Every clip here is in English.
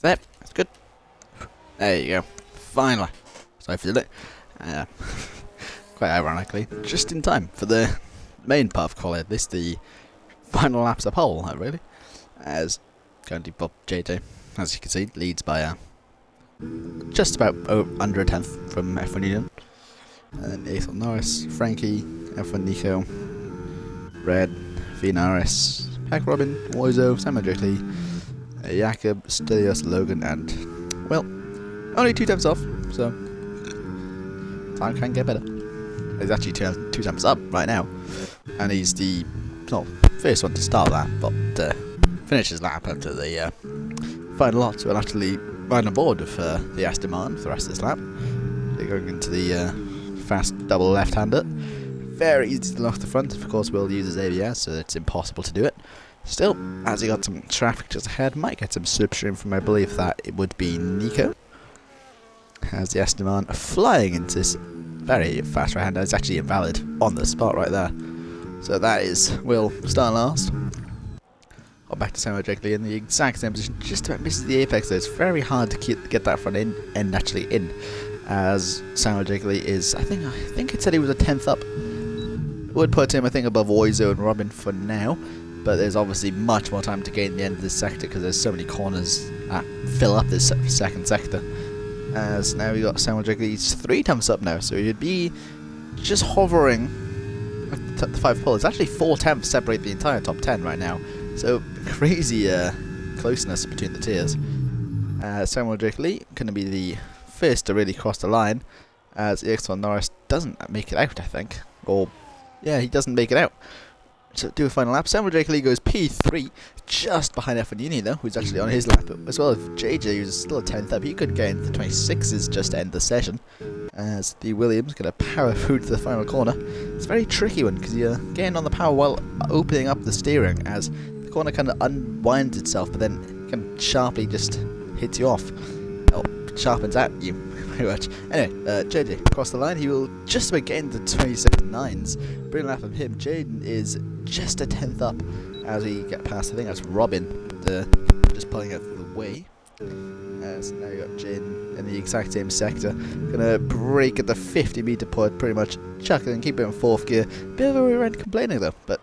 There, that's good. There you go. Finally. So I feel it. Quite ironically, just in time for the main part of quality. This the final laps of pole, really. As currently Bob JJ, as you can see, leads by just about under a tenth from F1 Union. And EXFL Norris, Frankie, F1 Nico, Red, Vinaris, Pack Robin, Woizo, Simon Drickley, Jakob, Stelios, Logan, and, well, only 2 times off, so time can get better. He's actually two times up right now, and he's the first one to start that, but finish his lap after the final lot, so we'll actually ride on board with the Esteban for the rest of this lap. They're going into the fast double left-hander. Very easy to lock the front. Of course, we'll use his ABS, so it's impossible to do it. Still, as he got some traffic just ahead, might get some slipstream from, I believe that it would be Nico. As the Esteban flying into this very fast right-hander. It's actually invalid on the spot right there. So that is Will start last. Or back to Samuel Drakely in the exact same position, just about misses the apex, so it's very hard to get that front end actually in. As Samuel Drakely is, I think it said he was a 10th up. Would put him, I think, above Woizo and Robin for now, but there's obviously much more time to gain the end of this sector because there's so many corners that fill up this second sector. As now we got Samuel Drakely, he's 3 times up now, so he'd be just hovering at the 5 pole. It's actually 4 tenths separate the entire top 10 right now, so crazy closeness between the tiers. Samuel Drakely going to be the first to really cross the line, as EXFL Norris doesn't make it out, I think, or yeah, he doesn't make it out. So do a final lap. Samuel Drakely goes P3, just behind F1 Union though, who's actually on his lap, as well as JJ, who's still a 10th up. He could get into the 26s just to end the session, as the Williams going to power through to the final corner. It's a very tricky one, because you're getting on the power while opening up the steering, as the corner kind of unwinds itself, but then kind of sharply just hits you off. Oh, sharpens at you, pretty much. Anyway, JJ across the line. He will just about get into the 26.9s. Brilliant lap of him. Jaden is just a 10th up as we get past, I think that's Robin, just pulling out the way. So now you got Jaden in the exact same sector. Gonna break at the 50-meter point, pretty much chuck it and keep it in 4th gear. Bit of a rear end complaining though, but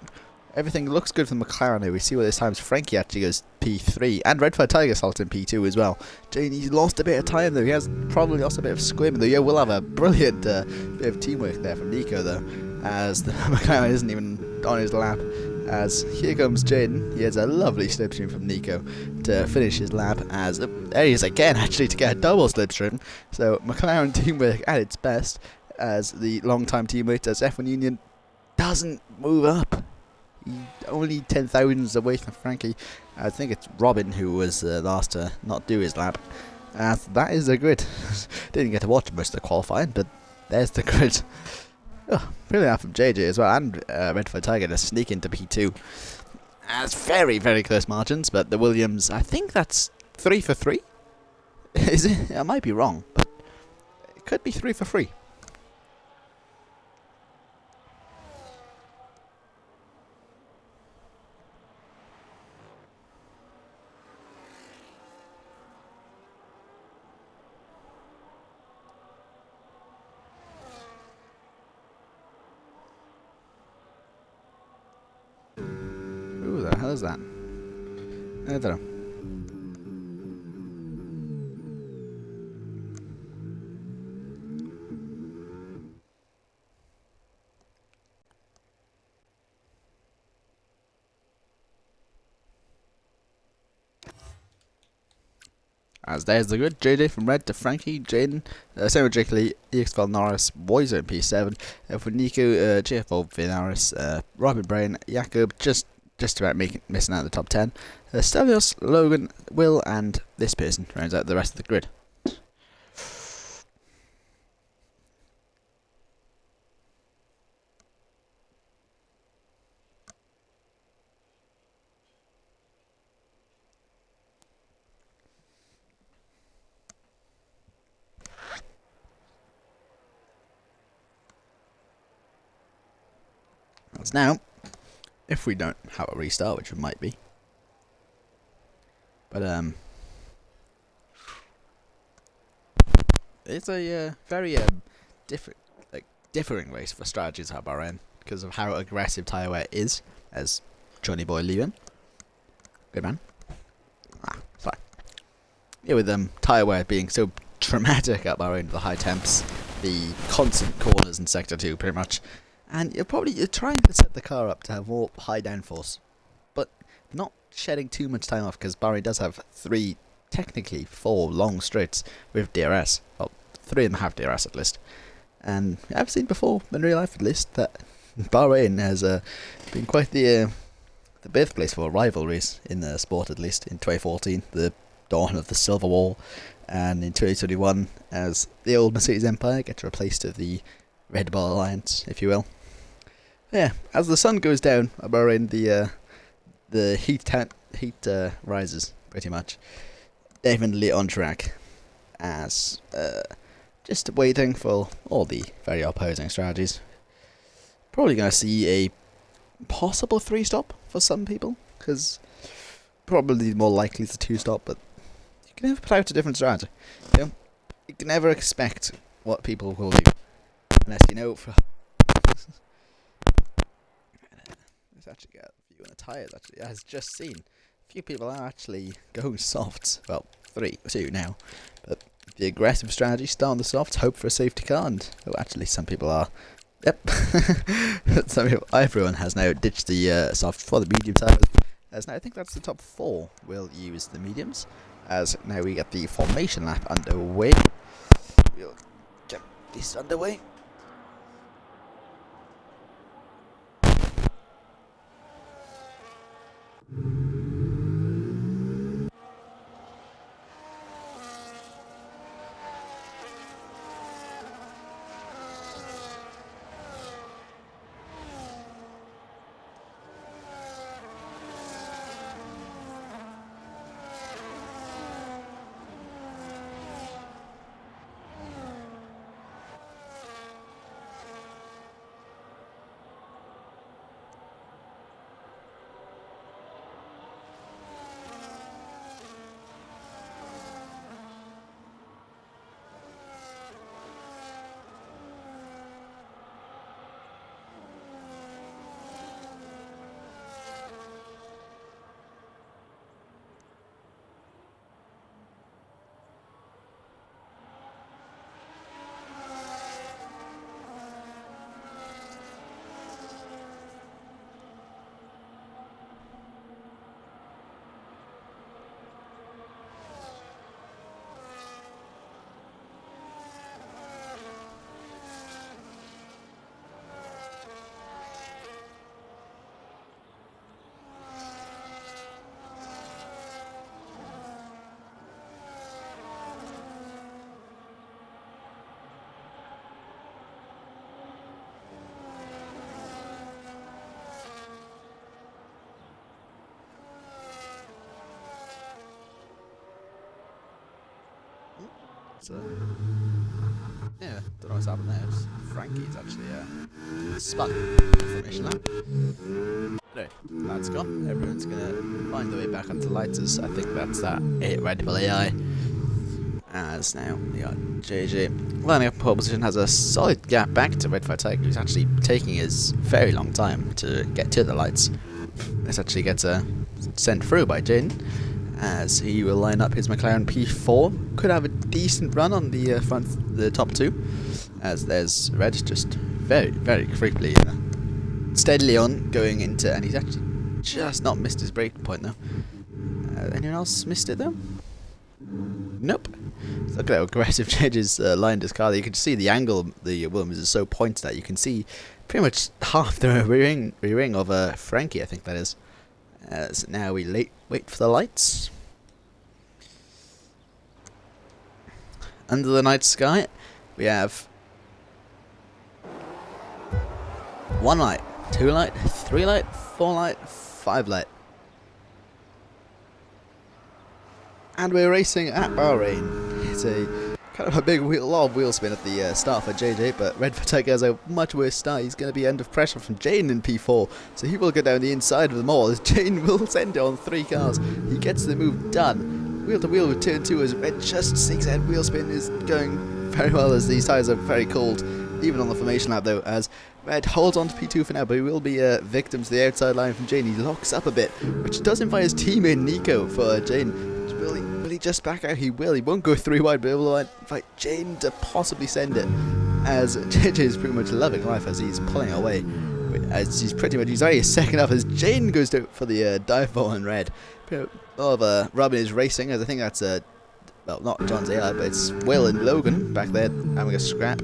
everything looks good for the McLaren here. We see what this time's Frankie actually goes P3, and Red Fire Tiger salts in P2 as well. Jaden, he's lost a bit of time though. He has probably lost a bit of squim though. Yeah, we'll have a brilliant bit of teamwork there from Nico though, as the McLaren isn't even on his lap. As here comes Jaden, he has a lovely slipstream from Nico to finish his lap, as there he is again actually to get a double slipstream. So McLaren teamwork at its best, as the long-time teammate, as F1 Union doesn't move up. Only 10 thousandths away from Frankie. I think it's Robin who was last to not do his lap. That is the grid. Didn't get to watch most of the qualifying, but there's the grid. Oh, brilliant lap from JJ as well, and Red Fire Tiger to sneak into P2. That's very, very close margins, but the Williams, I think that's 3 for 3. Is it? I might be wrong, but it could be 3 for 3. Who the hell is that? I don't know. As there's the grid, JJ from Red to Frankie, Jaden, Samuel Drakely, EXFL Norris, Woizo in P7, for Nico, JFO Vinaris, Robin Brain, Jakob, just about missing out of the top 10. Stelios, Logan, Will, and this person rounds out the rest of the grid. As now, if we don't have a restart, which we might be, but It's a very different, differing race for strategies at Bahrain because of how aggressive tyre wear is, as Johnny Boy leaving. Good man. Sorry. Yeah, with tyre wear being so dramatic at Bahrain, the high temps, the constant corners in Sector 2 pretty much, and you're trying to set the car up to have more high downforce, but not shedding too much time off because Bahrain does have technically 4 long straights with DRS, well, 3.5 DRS at least. And I've seen before, in real life at least, that Bahrain has been quite the birthplace for rivalries in the sport, at least. In 2014, the dawn of the Silver Wall, and in 2021, as the old Mercedes Empire gets replaced with the Red Bull Alliance, if you will. Yeah, as the sun goes down at Bahrain, the heat rises, pretty much. Definitely on track, as just waiting for all the very opposing strategies. Probably going to see a possible 3-stop for some people, because probably more likely it's a 2-stop, but you can never put out a different strategy. You can never expect what people will do, unless you know for... Let's actually get a few on the tyres, actually. As just seen, a few people are actually going softs. Well, 2 now, but the aggressive strategy, start on the softs, hope for a safety car, and actually some people are. Yep. Everyone has now ditched the soft for the medium tyres. As now I think that's the top 4 will use the mediums. As now we get the formation lap underway. We'll get this underway. So, yeah, don't know what's happened there. Frankie's actually spun the formation lap. Anyway, that's gone. Everyone's gonna find their way back onto lighters. I think that's that Red Bull AI. As now we got JJ lining up in pole position, has a solid gap back to Red Fire Tiger, who's actually taking his very long time to get to the lights. This actually gets sent through by Jaden, as he will line up his McLaren P4. Could have a decent run on the the top 2, as there's Red just very, very creepily steadily on going into, and he's actually just not missed his break point though. Anyone else missed it though? Nope. So look at how aggressive Jedge's lined his car. You can see the angle the Williams is so pointed that you can see pretty much half the rear wing of Frankie, I think that is. So now we wait for the lights. Under the night sky, we have 1 light, 2 light, 3 light, 4 light, 5 light. And we're racing at Bahrain. It's a kind of a big lot of wheel spin at the start for JJ, but Red Tiger has a much worse start. He's going to be under pressure from Jane in P4, so he will go down the inside of them all, as Jane will send it on 3 cars. He gets the move done. Wheel to wheel with turn 2 as Red just 6 ahead wheel spin is going very well, as these tyres are very cold, even on the formation lap though, as Red holds on to P2 for now, but he will be a victim to the outside line from Jane. He locks up a bit, which does invite his teammate Nico for Jane. Will he just back out? He will. He won't go 3 wide, but he will invite Jane to possibly send it, as JJ is pretty much loving life as he's pulling away. As he's already second up as Jane goes to for the dive ball on Red. All of Robin is racing, as I think that's well, not John's AI, but it's Will and Logan back there having a scrap.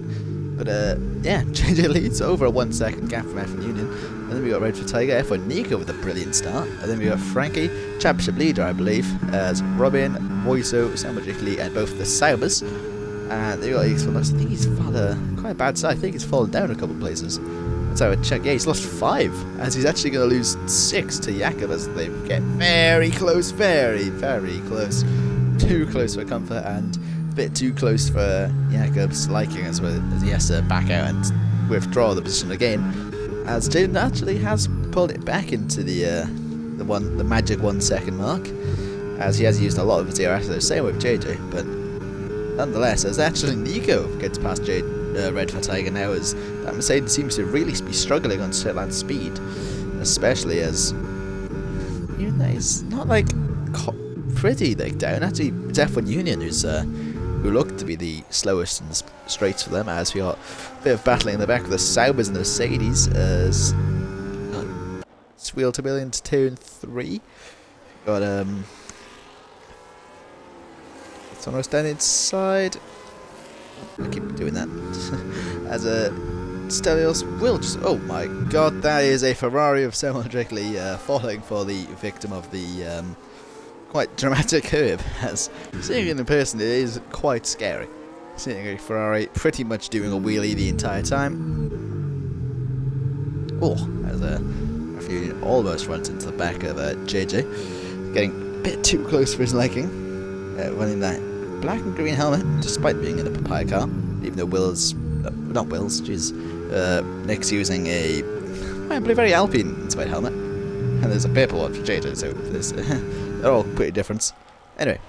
But yeah, JJ leads over a 1 second gap from F1 Union. And then we got Red for Tiger, F1 Nico with a brilliant start. And then we got Frankie, championship leader I believe, as Robin, Moiso, Samuel Lee, and both the Saubers. And then we got EXFL. I think he's had quite a bad start. I think he's fallen down a couple of places. Let's have a check. Yeah, he's lost 5, as he's actually going to lose 6 to Jakob as they get very close, very close. Too close for comfort and a bit too close for Jakob's liking as well, as he has to back out and withdraw the position again. As Jaden actually has pulled it back into the magic 1 second mark, as he has used a lot of his DRS, so same with JJ, but nonetheless, as actually Nico gets past Red for Tiger now, as that Mercedes seems to really be struggling on straight line speed, especially as he's not like pretty like down. Actually, it's F1 Union who look to be the slowest in the straights for them, as we got a bit of battling in the back with the Saubers and the Mercedes, as it's wheel to millions 2 and 3. Got it's almost down inside. I keep doing that. As Stelios will just, oh my god, that is a Ferrari of Samuel Drickley falling for the victim of the quite dramatic curb. As seeing it in person, it is quite scary. Seeing a Ferrari pretty much doing a wheelie the entire time. Oh, as F1 almost runs into the back of JJ, getting a bit too close for his liking. Running that black and green helmet, despite being in a papaya car, even though Nick's using a, I believe, very Alpine inspired helmet, and there's a purple one for JJ, so they're all pretty different. Anyway,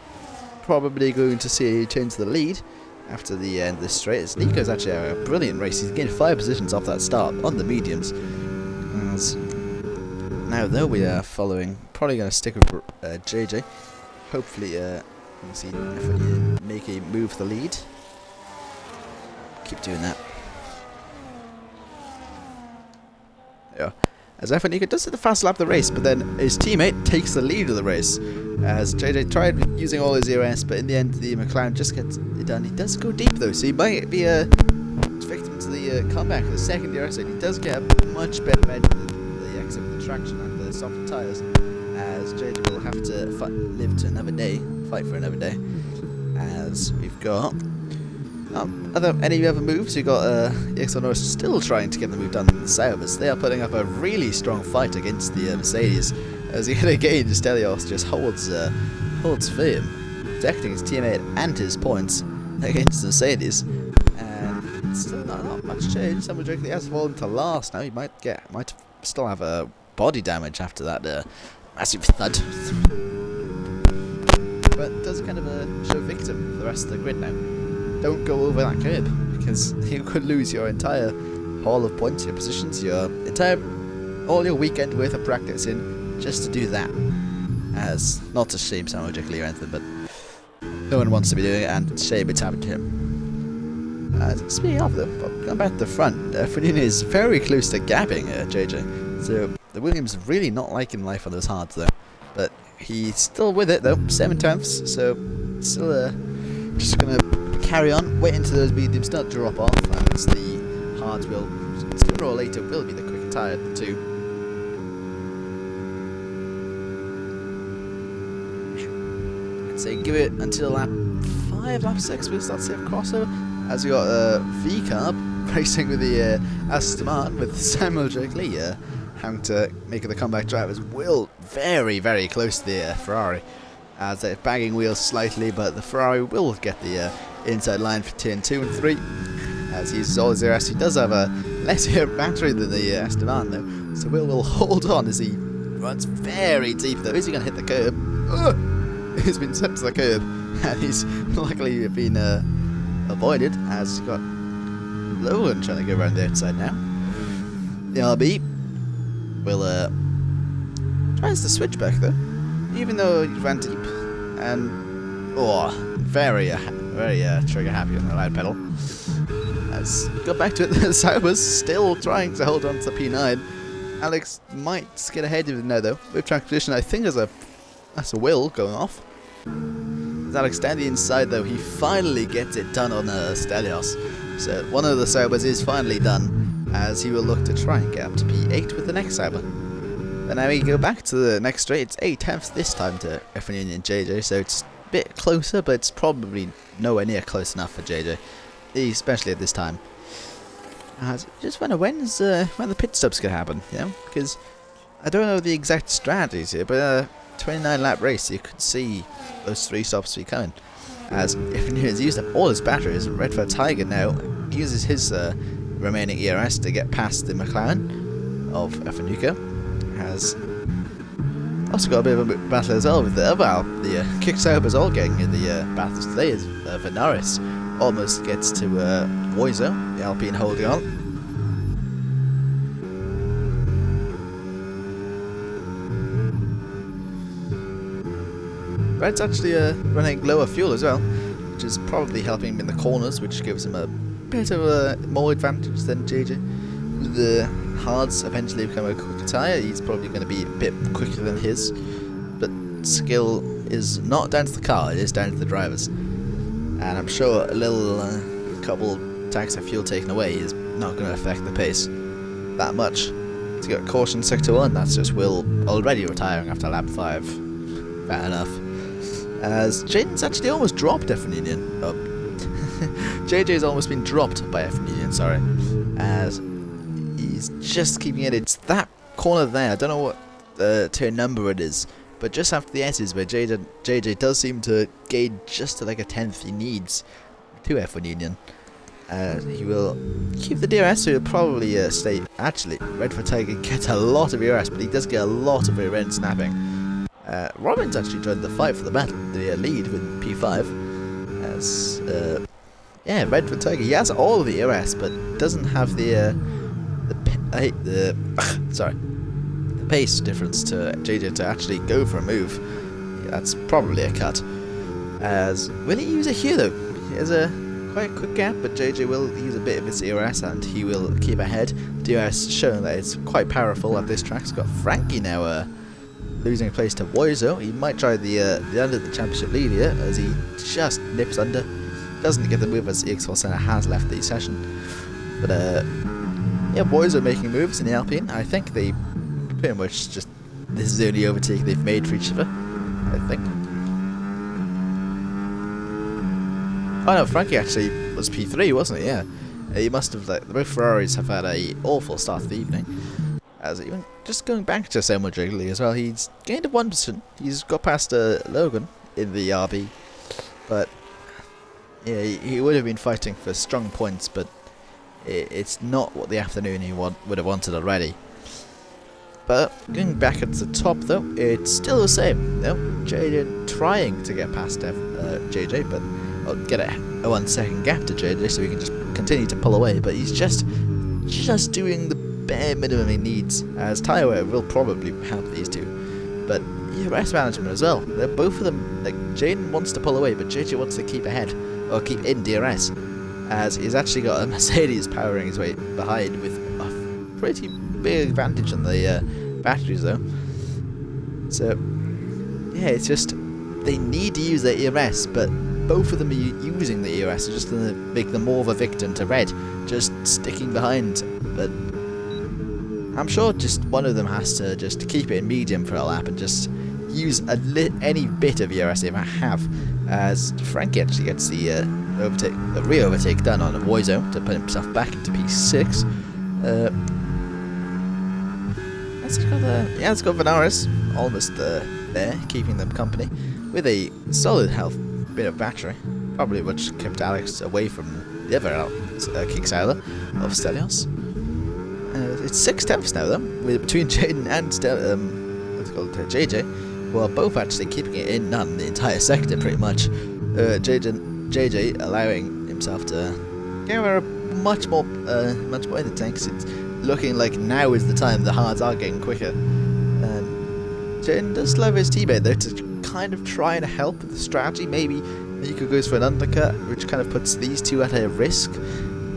probably going to see a change to the lead after the end of this straight, as Nico's actually a brilliant race. He's gained 5 positions off that start on the mediums. As now though, we are following, probably going to stick with JJ, hopefully see if we make a move for the lead. Keep doing that. Yeah. As F1 Nico does hit the fast lap of the race, but then his teammate takes the lead of the race. As JJ tried using all his ERS, but in the end the McLaren just gets it done. He does go deep though, so he might be a victim to the comeback of the second DRS. He does get a much better edge with the exit with the traction and the softer tyres, as JJ will have to live to another day. Fight for another day, as we've got any other moves. We've got EXFL still trying to get the move done in the Saubers. They are putting up a really strong fight against the Mercedes, as yet again Stelios just holds firm, protecting his teammate and his points against the Mercedes, and still not much change. Samuel Drickley has fallen to last now. He might still have a body damage after that massive thud. But does kind of show victim for the rest of the grid now. Don't go over that curb, because you could lose your entire haul of points, your positions, all your weekend worth of practice in just to do that. As not to shame Samuel Drickley or anything, but no one wants to be doing it, and shame it's happened to him. Speaking of though, going back to the front, Fernina is very close to gapping JJ. So the Williams really not liking life on those hards though, but he's still with it though, 7 tenths, so still just gonna carry on, wait until those mediums start to drop off, and the hards will, sooner or later, will be the quicker tyre of the two. I'd say give it until lap 5, lap 6, we'll start to see a crossover, as we got V-Carb racing with the Aston Martin, with Samuel Drickley having to make the comeback drivers will very close to the Ferrari, as they're bagging wheels slightly, but the Ferrari will get the inside line for turn 2 and 3, as he uses all his ERS. He does have a less battery than the Aston Martin though, so will hold on as he runs very deep though. Is he going to hit the curb? He's been sent to the curb, and he's luckily been avoided as he got Logan trying to go around the outside now. The RB will tries to switch back though, even though he ran deep, and very trigger happy on the loud pedal. As got back to it, the Sauber's still trying to hold on to the P9. Alex might get ahead of him now though. With track position, I think that's a wheel going off. As Alex down the inside though, he finally gets it done on Stelios. So one of the Saubers is finally done, as he will look to try and get up to P8 with the next Sauber. And now we go back to the next straight. It's 8/10 this time to F1 Union JJ, so it's a bit closer, but it's probably nowhere near close enough for JJ, especially at this time. Just wonder when the pit stops could happen, you know, because I don't know the exact strategies here, but 29 lap race, you could see those 3 stops be coming. As if he has used up all his batteries, Redford Tiger now uses his remaining ERS to get past the McLaren of F1 Has also got a bit of a battle as well with the Kick Saubers all getting in the battles today, as Venaris almost gets to Voizo, the Alpine holding on. Red's actually running lower fuel as well, which is probably helping him in the corners, which gives him a bit of a more advantage than JJ. With the hards eventually become a quicker tyre, he's probably going to be a bit quicker than his, but skill is not down to the car, it is down to the drivers. And I'm sure a little couple tanks of fuel taken away is not going to affect the pace that much. To get caution sector 1, that's just Will already retiring after lap 5. Fair enough. As Jaden's actually almost dropped F1 Union. Oh. JJ's almost been dropped by F1 Union, sorry. As he's just keeping it. It's that corner there. I don't know what turn number it is, but just after the S's where JJ does seem to gain just like a 10th he needs to F1 Union. He will keep the DRS, so he'll probably stay. Actually, Redford Tiger gets a lot of ERS, but he does get a lot of rear end snapping. Robin's actually joined the fight for the battle, the lead with P5. As Redford Tiger, he has all of the ERS, but doesn't have the pace difference to JJ to actually go for a move. That's probably a cut. As will he use it here though? He has a quite quick gap, but JJ will use a bit of his ERS and he will keep ahead. DRS showing that it's quite powerful at this track. It's got Frankie now losing a place to Woizo. He might try the end of the championship lead here, as he just nips under. Doesn't get the move as EXFL Senna has left the session. But Woizo making moves in the Alpine. I think they pretty much just, this is the only overtake they've made for each other, I think. Oh no, Frankie actually was P3, wasn't he? Yeah. He must have, both Ferraris have had a awful start to the evening. As even just going back to Samuel Jiggly as well, he's gained a 1 position. He's got past Logan in the RB, but yeah, he would have been fighting for strong points, but it's not what the afternoon he would have wanted already. But going back at the top though, it's still the same. You know, JJ trying to get past JJ, but I'll get a 1 second gap to JJ so he can just continue to pull away. But he's just doing the bare minimum he needs, as tyre wear will probably help these two. But ERS management as well. They're both of them, like Jaden wants to pull away, but JJ wants to keep ahead, or keep in DRS, as he's actually got a Mercedes powering his way behind with a pretty big advantage on the batteries though. So yeah, it's just they need to use their ERS, but both of them are using the ERS, just going to make them more of a victim to Red, just sticking behind. But I'm sure just one of them has to just keep it in medium for a lap and just use any bit of ERS they might have, as Frankie actually gets the re-overtake done on a Woizo to put himself back into P6. It's got Venaris almost there, keeping them company with a solid health bit of battery, probably which kept Alex away from the other Kicksailer of Stelios. It's 6/10 now though, between Jaden and JJ, who are both actually keeping it in none the entire sector pretty much. JJ allowing himself to get a much more in the tanks. It's looking like now is the time the hards are getting quicker. Jaden does love his teammate though to kind of try and help with the strategy. Maybe Nico goes for an undercut, which kind of puts these two at a risk,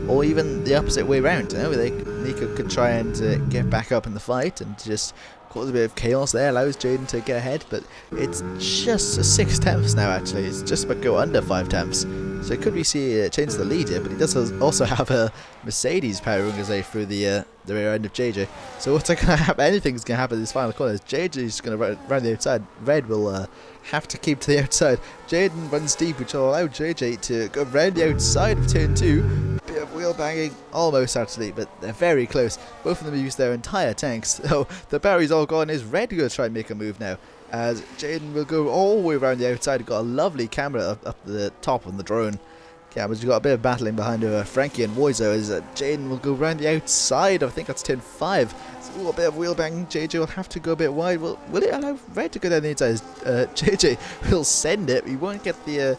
or even the opposite way around. You know, Nico could try and get back up in the fight and just cause a bit of chaos there, allows Jaden to get ahead, but it's just a 6 tenths now actually. It's just about go under 5 tenths. So could we see change the lead here, but he does also have a Mercedes powering his way through the rear end of JJ. So what's going to happen? Anything's going to happen in this final corner. JJ's going to run around the outside. Red will have to keep to the outside. Jaden runs deep, which will allow JJ to go around the outside of turn 2. Bit of wheel banging, almost actually, but they're very close. Both of them use their entire tanks. So the battery's all gone. Is Red going to try and make a move now? As Jaden will go all the way around the outside. Got a lovely camera up the top on the drone cameras. You've got a bit of battling behind Frankie and Woizo as Jaden will go around the outside. I think that's turn 5. So, a bit of wheel bang. JJ will have to go a bit wide. Will it allow Red to go down the inside? JJ will send it. He won't get the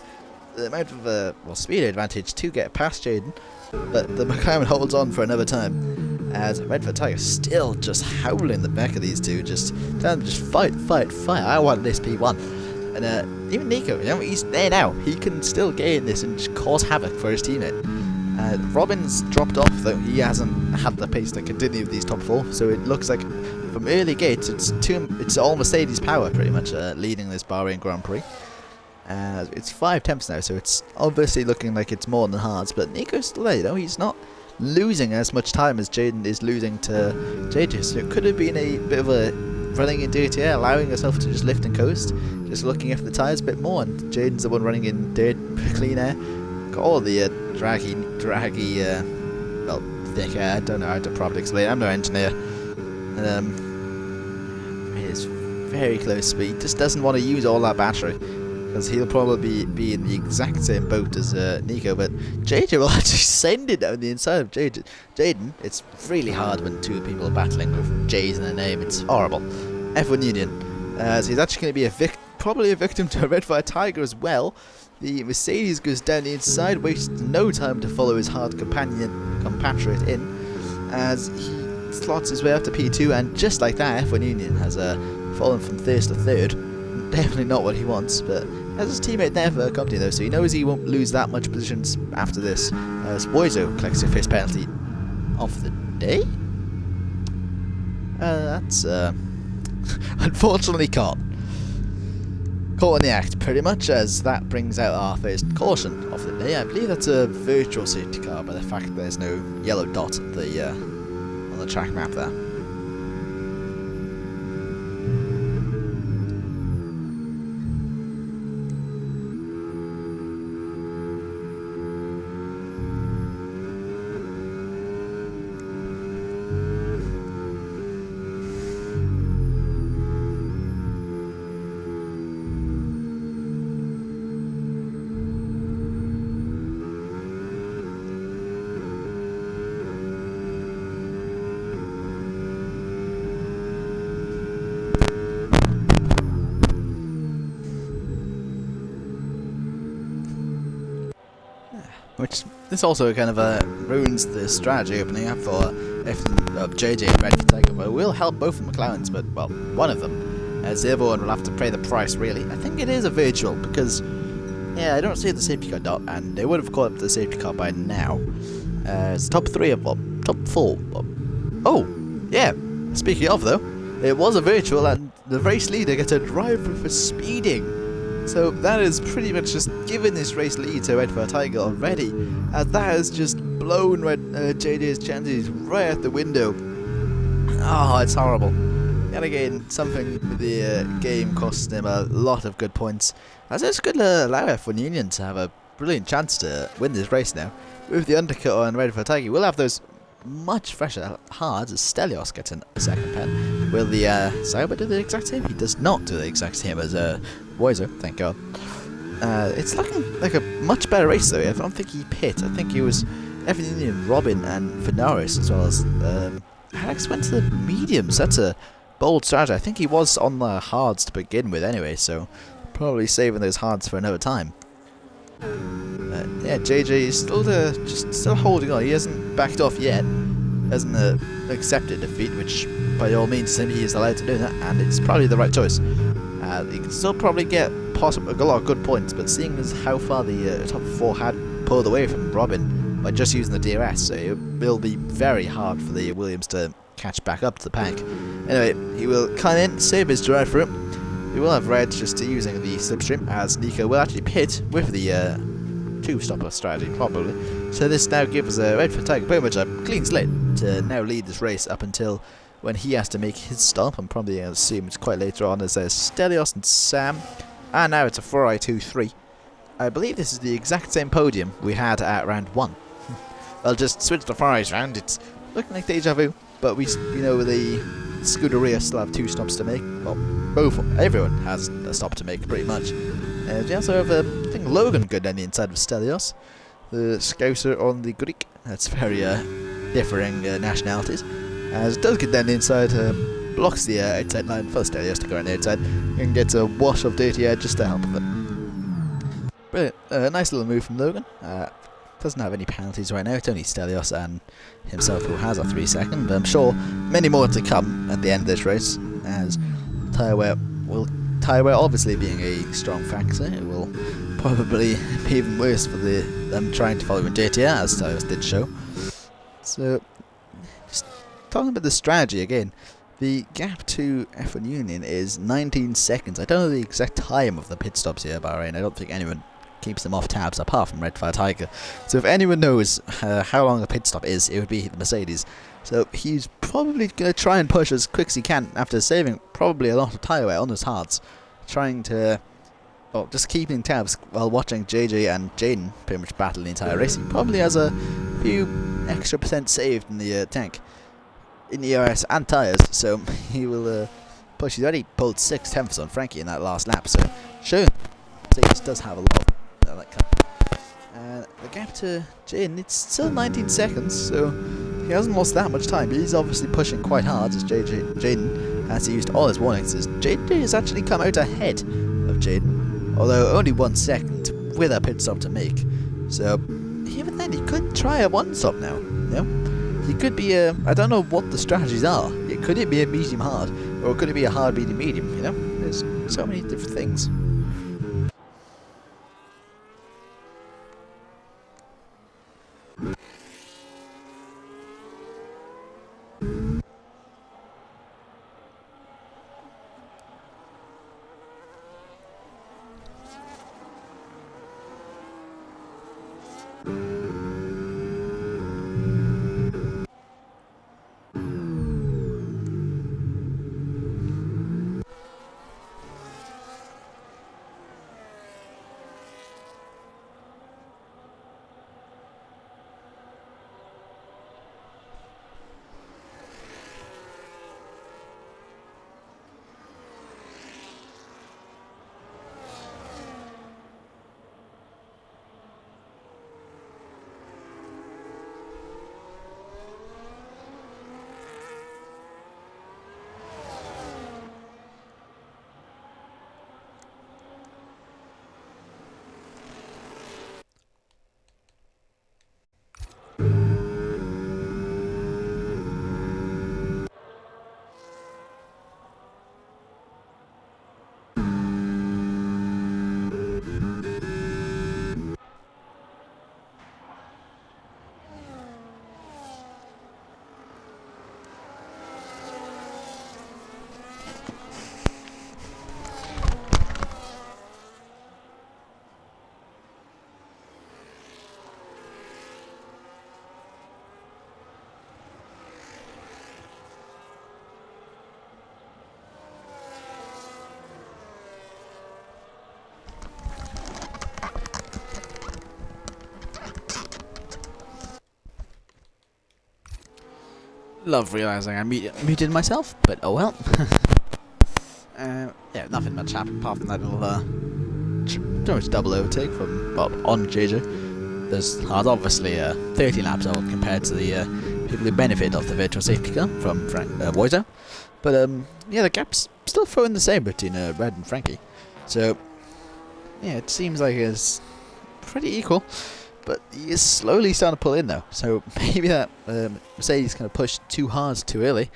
amount of speed advantage to get past Jaden, but the McLaren holds on for another time. As Red for Tiger still just howling the back of these two, just telling them just fight. I want this P1. And even Nico, you know, he's there now. He can still get in this and just cause havoc for his teammate. Robin's dropped off though. He hasn't had the pace to continue with these top 4. So it looks like from early gates, it's all Mercedes power pretty much leading this Bahrain Grand Prix. It's 5 tenths now, so it's obviously looking like it's more than hards. But Nico's still there, you know. He's not losing as much time as Jaden is losing to JJ, so it could have been a bit of a running in dirty air, allowing yourself to just lift and coast, just looking after the tyres a bit more, and Jaden's the one running in clean air. Got all the draggy, thick air. I don't know how to properly explain. I'm no engineer. It is very close speed. Just doesn't want to use all that battery, because he'll probably be in the exact same boat as Nico, but JJ will actually send it down the inside of Jaden. It's really hard when two people are battling with J's in their name. It's horrible. F1 Union. So he's actually going to be probably a victim to a Red Fire Tiger as well. The Mercedes goes down the inside, wastes no time to follow his hard compatriot in, as he slots his way up to P2, and just like that, F1 Union has fallen from first to third. Definitely not what he wants, but has his teammate there for company though, so he knows he won't lose that much positions after this. As Woizo collects his first penalty of the day. That's unfortunately caught in the act, pretty much, as that brings out our first caution of the day. I believe that's a virtual safety car by the fact that there's no yellow dot at the on the track map there. Which this also kind of ruins the strategy opening up for JJ and Red for Tiger. Well, it will help both of McLarens, but well, one of them, as the other one will have to pay the price. Really, I think it is a virtual because I don't see the safety car dot, and they would have caught up to the safety car by now. It's top 3 of them, top 4. Oh, yeah. Speaking of though, it was a virtual, and the race leader gets a driver for speeding. So that is pretty much just given this race lead to Red Fire Tiger already, as that has just blown JJ's chances right out the window. Oh, it's horrible. Yet again, something with the game cost him a lot of good points, as it's going to allow F1 Union to have a brilliant chance to win this race now. With the undercut on Red Fire Tiger, we'll have those much fresher hards as Stelios gets a second pen. Will the Sauber do the exact same? He does not do the exact same as Woizo, thank God. It's looking like a much better race though. I don't think he pit. I think he was F1 Union, Robin and Venaris, as well as Alex went to the mediums. That's a bold strategy. I think he was on the hards to begin with anyway, so probably saving those hards for another time. Yeah, JJ is still holding on. He hasn't backed off yet. Hasn't accepted defeat, which by all means he is allowed to do that, and it's probably the right choice. He can still probably get a lot of good points, but seeing as how far the top 4 had pulled away from Robin by just using the DRS, so it will be very hard for the Williams to catch back up to the pack. Anyway, he will come in, save his drive for him. We will have Red just using the slipstream, as Nico will actually pit with the 2-stopper strategy, probably. So this now gives Red for Tiger pretty much a clean slate to now lead this race up until when he has to make his stop. I'm probably going to assume it's quite later on, as there's Stelios and Sam. And now it's a 4i2-3. I believe this is the exact same podium we had at round 1. I'll just switch the 4i's round. It's looking like deja vu, but we know the Scuderia still have 2 stops to make. Well, everyone has a stop to make, pretty much. We also have, I think, Logan good on the inside of Stelios, the Scouser on the Greek. That's very differing nationalities. As it does get down the inside, blocks the outside line for Stelios to go on the outside, and gets a wash of dirty air just to help with it. Brilliant. Nice little move from Logan. Doesn't have any penalties right now. It's only Stelios and himself who has a 3-second, but I'm sure many more to come at the end of this race, as tyre wear obviously being a strong factor. It will probably be even worse for them trying to follow in JTR, as Stelios did show. So, just talking about the strategy again, the gap to F1 Union is 19 seconds. I don't know the exact time of the pit stops here at Bahrain. I don't think anyone keeps them off tabs apart from Red Fire Tiger. So if anyone knows how long a pit stop is, it would be the Mercedes. So he's probably going to try and push as quick as he can after saving probably a lot of tyre wear on his hards. Trying to, well, just keeping tabs while watching JJ and Jaden pretty much battle the entire race. He probably has a few extra percent saved in the tank, in the ERS and tyres, so he will push. He's already pulled 6/10ths on Frankie in that last lap, so showing Mercedes does have a lot of that cut. The gap to Jaden, it's still 19 seconds, so he hasn't lost that much time. He's obviously pushing quite hard, as Jaden has used all his warnings. As JJ has actually come out ahead of Jaden, although only 1 second with a pit stop to make. So even then, he could try a 1-stop now. You know, he could be a. I don't know what the strategies are. Could it be a medium hard, or could it be a hard medium medium? You know, there's so many different things. Love realising I muted myself, but oh well. Yeah, nothing much happened apart from that little double overtake from Bob on JJ. There's obviously 30 laps old compared to the people who benefit off the virtual safety car from Woizo. But yeah, the gap's still throwing the same between Red and Frankie. So yeah, it seems like it's pretty equal. But he is slowly starting to pull in though, so maybe that Mercedes kind of pushed too hard too early.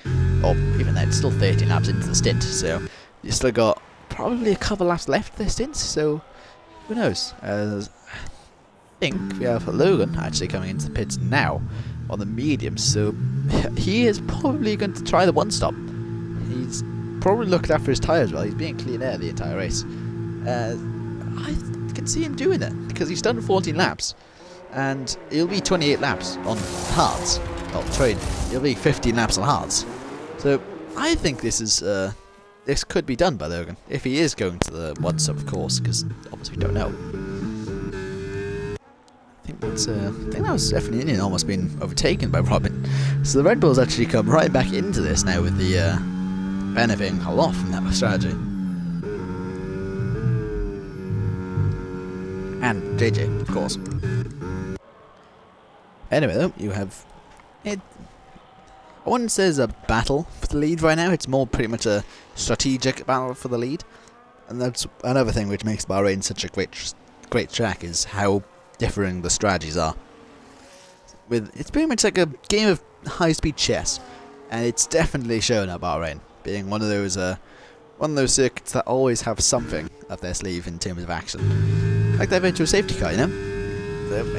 Or even then, it's still 13 laps into the stint, so you still got probably a couple laps left of the stint, so who knows. I think we have Logan actually coming into the pits now on the mediums, so he is probably going to try the one stop. He's probably looked after his tyres well. He's being clean air the entire race. I can see him doing that because he's done 14 laps. And it'll be 28 laps on hards. Well, train. It'll be 15 laps on hards. So I think this could be done by Logan if he is going to the one stop, of course, because obviously we don't know. I think that was definitely almost been overtaken by Robin. So the Red Bulls actually come right back into this now with the benefiting a lot from that strategy. And JJ, of course. Anyway, though, you have it. I wouldn't say there's a battle for the lead right now. It's more pretty much a strategic battle for the lead, and that's another thing which makes Bahrain such a great track is how differing the strategies are. It's pretty much like a game of high-speed chess, and it's definitely shown at Bahrain, being one of those circuits that always have something up their sleeve in terms of action, like their virtual safety car, you know.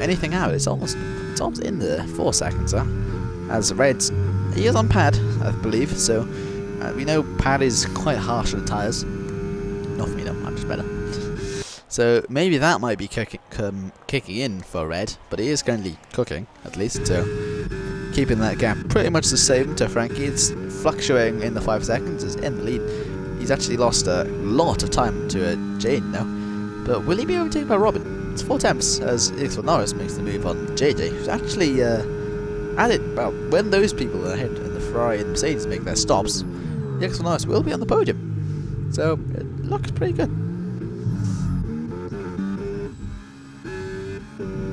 Anything out, it's almost in the 4 seconds, huh? As Red, he is on pad, I believe, so we know pad is quite harsh on the tyres. Not for me, no, I'm just better. So maybe that might be kicking in for Red, but he is currently cooking, at least, so keeping that gap pretty much the same to Frankie. It's fluctuating in the 5 seconds, is in the lead. He's actually lost a lot of time to Jane now, but will he be overtaken by Robin? It's 4 attempts as EXFL makes the move on JJ, who's actually at it. Well, when those people are ahead in the Ferrari and Mercedes make their stops, EXFL will be on the podium. So it looks pretty good.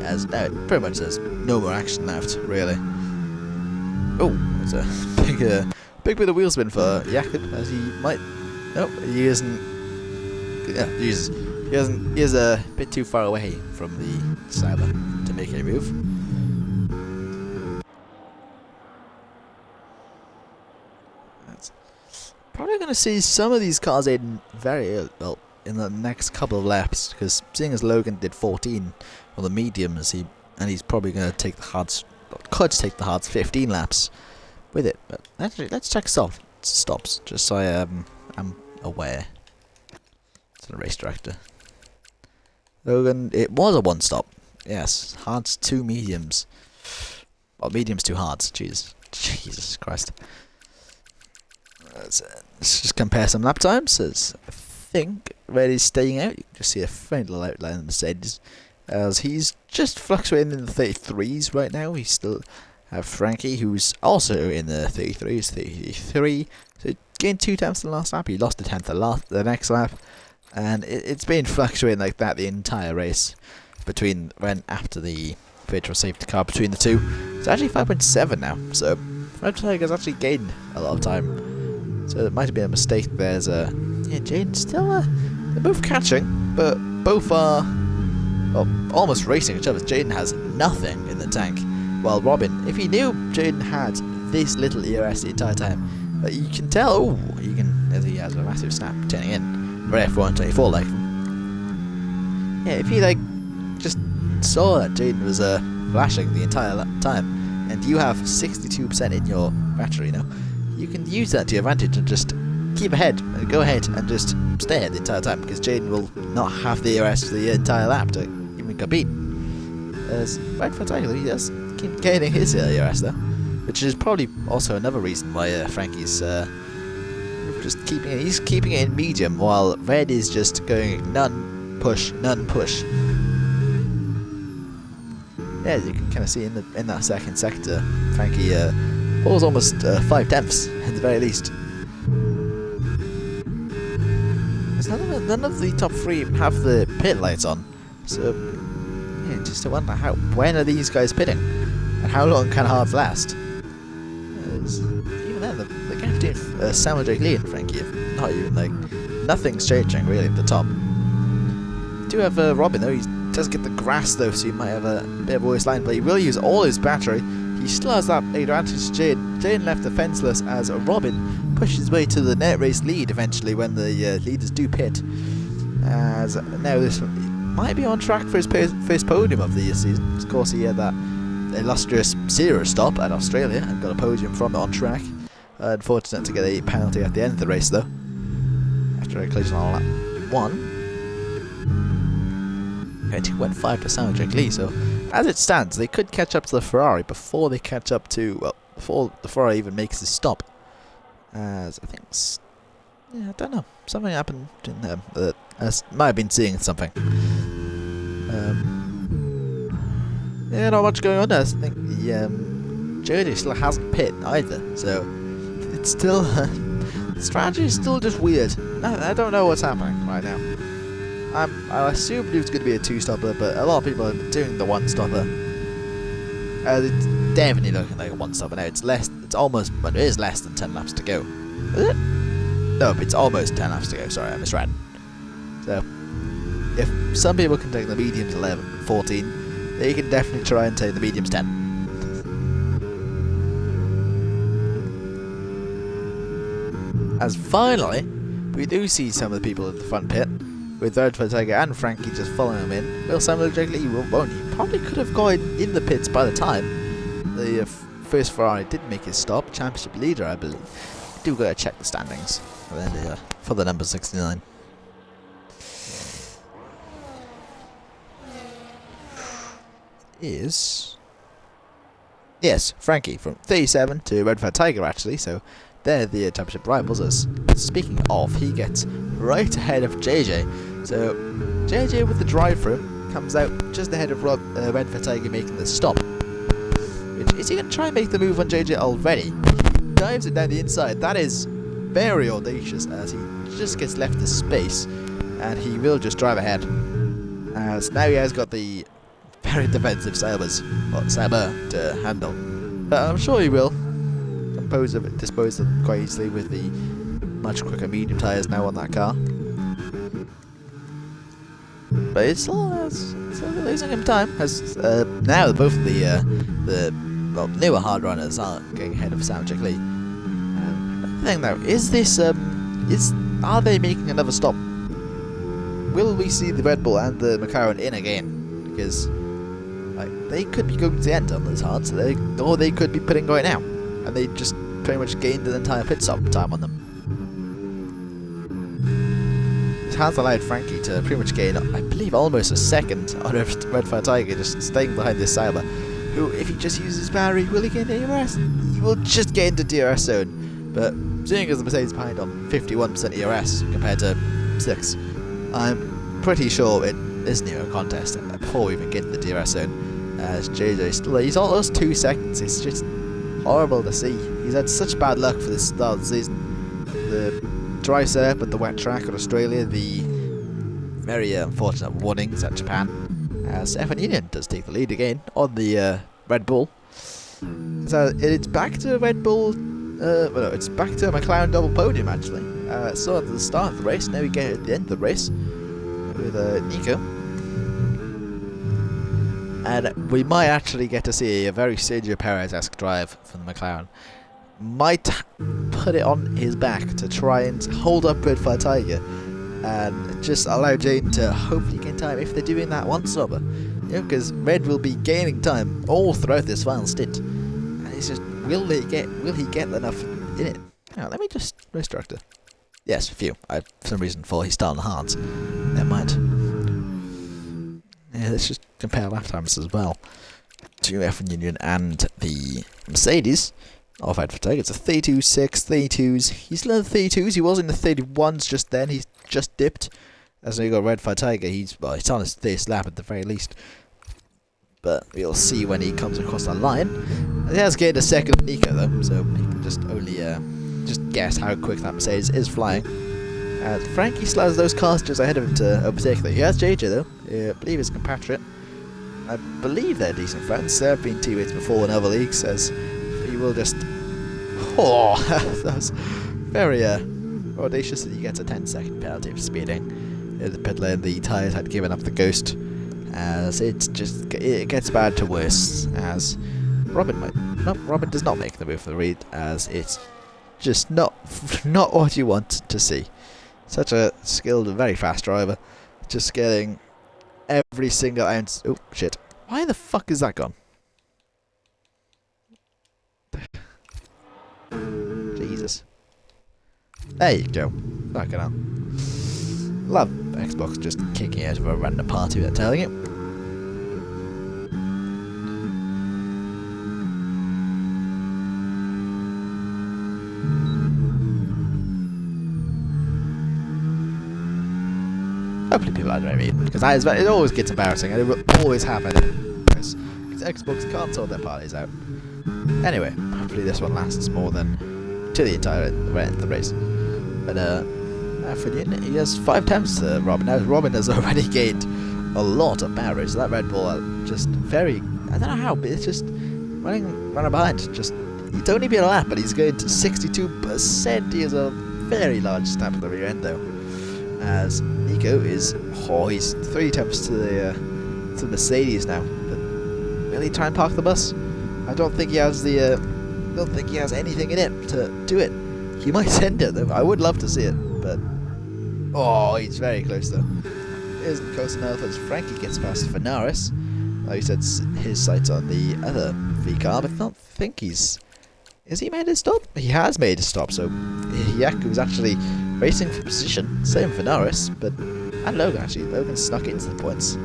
As now it pretty much there's no more action left, really. Oh, there's a big bit of wheel spin for Jakob, as he might. Nope, he isn't. Yeah, Jesus. He is a bit too far away from the cyber to make a move. That's probably going to see some of these cars in very early, well, in the next couple of laps, because seeing as Logan did 14 on the mediums, he's probably going to take the hards, could take the hards 15 laps with it. But actually, let's check stops, just so I am aware. It's the race director. Logan, it was a one stop. Yes, hards 2 mediums. Well, mediums 2 hards. Jesus Christ. Let's just compare some lap times. As I think Red is staying out. You can just see a faint little outline of the Mercedes, as he's just fluctuating in the 33s right now. We still have Frankie, who's also in the 33s, 33. So gained 2 tenths in the last lap. He lost a tenth the next lap. And it's been fluctuating like that the entire race between when after the virtual safety car between the two. It's actually 5.7 now, so Red Flag has actually gained a lot of time. So it might have been a mistake. There's Jaden still they're both catching, but both are almost racing each other. Jaden has nothing in the tank, while Robin, if he knew Jaden had this little ERS the entire time, but you can tell. As he has a massive snap turning in. For F124, like, yeah, if he just saw that Jaden was flashing the entire time, and you have 62% in your battery, you can use that to your advantage and just keep ahead and go ahead and just stay ahead the entire time, because Jaden will not have the ERS for the entire lap to even compete. As right for Tiger, he does keep gaining his ERS though, which is probably also another reason why Frankie's just keeping it in medium, while Red is just going none push. Yeah, you can kind of see in that second sector, Frankie falls almost 5 tenths at the very least. None of the top 3 have the pit lights on, so yeah, just to wonder when are these guys pitting, and how long can hards last? Even then, the gap between Samuel Drake Lee and Frankie, not even nothing's changing really at the top. We do have Robin though. He's does get the grass though, so he might have a bit of a worse line, but he will use all his battery. He still has that advantage to Jane. Jane left defenceless as Robin pushes his way to the net race lead eventually when the leaders do pit. As now this might be on track for his first podium of the season. Of course, he had that illustrious zero stop at Australia and got a podium from it on track. Unfortunate to get a penalty at the end of the race though, after a collision on lap 1. And he went 5 to Sam Lee, so as it stands, they could catch up to the Ferrari before they catch up to, well, before the Ferrari even makes his stop. As I think, yeah, I don't know, something happened in them. I might have been seeing something. Yeah, not much going on there. I think the Jody still hasn't pit either, so it's still the strategy is still just weird. I don't know what's happening right now. I assumed it was going to be a 2-stopper, but a lot of people are doing the 1-stopper. It's definitely looking like a 1-stopper now. It's almost, but it is less than 10 laps to go. Is it? No, it's almost 10 laps to go. Sorry, I misread. So, if some people can take the mediums 11 and 14, they can definitely try and take the mediums 10. As finally, we do see some of the people in the front pit, with Red Tiger and Frankie just following him in. Will Samuel Jiggly won't. He probably could have gone in the pits by the time the first Ferrari did make his stop. Championship leader, I believe. Do go to check the standings for the number 69. Yes, Frankie from 37 to Red Tiger actually. So they're the championship rivals. As speaking of, he gets right ahead of JJ. So JJ with the drive-through comes out just ahead of Red Tiger making the stop. Is he going to try and make the move on JJ already? He dives it down the inside. That is very audacious, as he just gets left the space and he will just drive ahead. As now he has got the very defensive Saber to handle. But I'm sure he will dispose of it quite easily with the much quicker medium tyres now on that car. But it's still losing him time, as now both of the newer hard runners are getting ahead of Sam Lee. The thing though, are they making another stop? Will we see the Red Bull and the McLaren in again? Because they could be going to the end on those hards, or they could be pitting right now, and they just pretty much gained an entire pit stop time on them. It has allowed Frankie to pretty much gain, I believe, almost a second on Red Fire Tiger, just staying behind this Saber, who, if he just uses battery, will he gain DRS? He will just get into DRS zone, but seeing as the Mercedes behind on 51% ERS compared to 6, I'm pretty sure it isn't even a contest before we even get to the DRS zone. As JJ he's almost 2 seconds. It's just horrible to see. He's had such bad luck for this start of the season. The dry setup at the wet track at Australia, the very unfortunate warnings at Japan, as F1 Union does take the lead again on the Red Bull. So it's back to Red Bull, it's back to a McLaren double podium actually. So at the start of the race, now we get at the end of the race with Nico. And we might actually get to see a very Sergio Perez-esque drive from the McLaren. Might put it on his back to try and hold up Red Fire Tiger and just allow Jane to hopefully gain time if they're doing that one-stopper. Because Red will be gaining time all throughout this final stint. And it's just, will he get enough in it? Now, let me just race director. Yes, a few. I, for some reason, thought he's starting hard. Never mind. Yeah, let's just compare lap times as well to F1 Union and the Mercedes. Off Red Tiger, it's a 32.6, 32s. He's still in the 32s. He was in the 31s just then. He's just dipped. As you got Red Fire Tiger, he's on his first lap at the very least. But we'll see when he comes across the line. He has gained a second of Nico though, so he can just only just guess how quick that Mercedes is flying. Frankie still has those cars just ahead of him to overtake though. He has JJ though, I believe his compatriot. I believe they're decent friends. They've been teammates before in other leagues, says he will just... Oh, that was very audacious that he gets a 10-second penalty for speeding. In the pit lane, the tyres had given up the ghost. as it gets bad to worse, as Robin does not make the move for the read, as it's just not what you want to see. Such a skilled and very fast driver, just getting every single ounce. Oh shit! Why the fuck is that gone? Jesus. There you go. Fucking hell. Love Xbox just kicking out of a random party without telling it. Hopefully people are me, because it always gets embarrassing, and it will always happen. Because Xbox can't sort their parties out. Anyway, hopefully this one lasts more than to the entire end of the race. But he has 5 attempts to Robin. Now Robin has already gained a lot of power. So that Red Bull just very, I don't know how, but it's just running behind. Just it's only been a lap, but he's going to 62%. He has a very large snap at the rear end though. As Nico is, he's 3 attempts to the Mercedes now. But will he try and park the bus? I don't think he has anything in it to do it. He might send it though. I would love to see it, but he's very close though. He isn't close enough as Frankie gets past Venaris. Like he said, his sights on the other V car, but I don't think has he made a stop? He has made a stop, so Yaku's actually racing for position. Same for Norris, and Logan actually. Logan snuck into the points.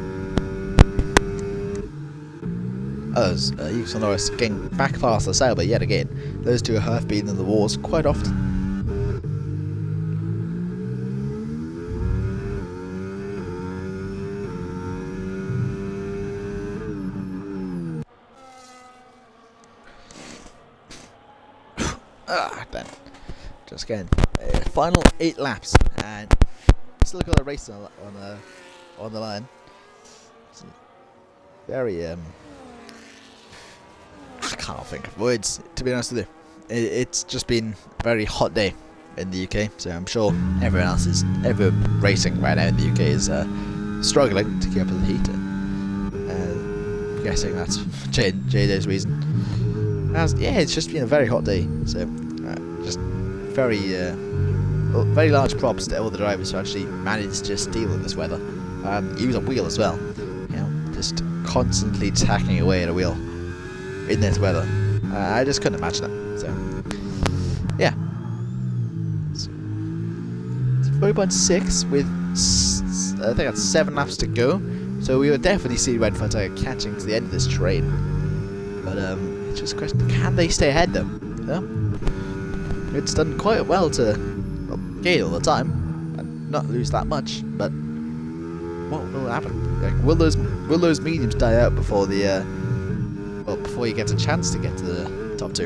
Others, Yuki and Norris getting back past the Sauber yet again. Those two have been in the wars quite often. Then just getting final 8 laps, and still got a race on the line. It's very I can't think of words, to be honest with you. It's just been a very hot day in the UK, so I'm sure everyone racing right now in the UK is struggling to keep up with the heat. I'm guessing that's JJ's reason. It's just been a very hot day, so just very large props to all the drivers who actually managed to deal with this weather. Use a wheel as well, just constantly tacking away at a wheel in this weather. I just couldn't imagine it. So yeah, it's 3.6 with I think that's 7 laps to go. So we will definitely see Red Tiger catching to the end of this train. But it's just a question: can they stay ahead though? It's done quite well to gain all the time and not lose that much. But what will happen? Like, will those mediums die out before before he gets a chance to get to the top 2?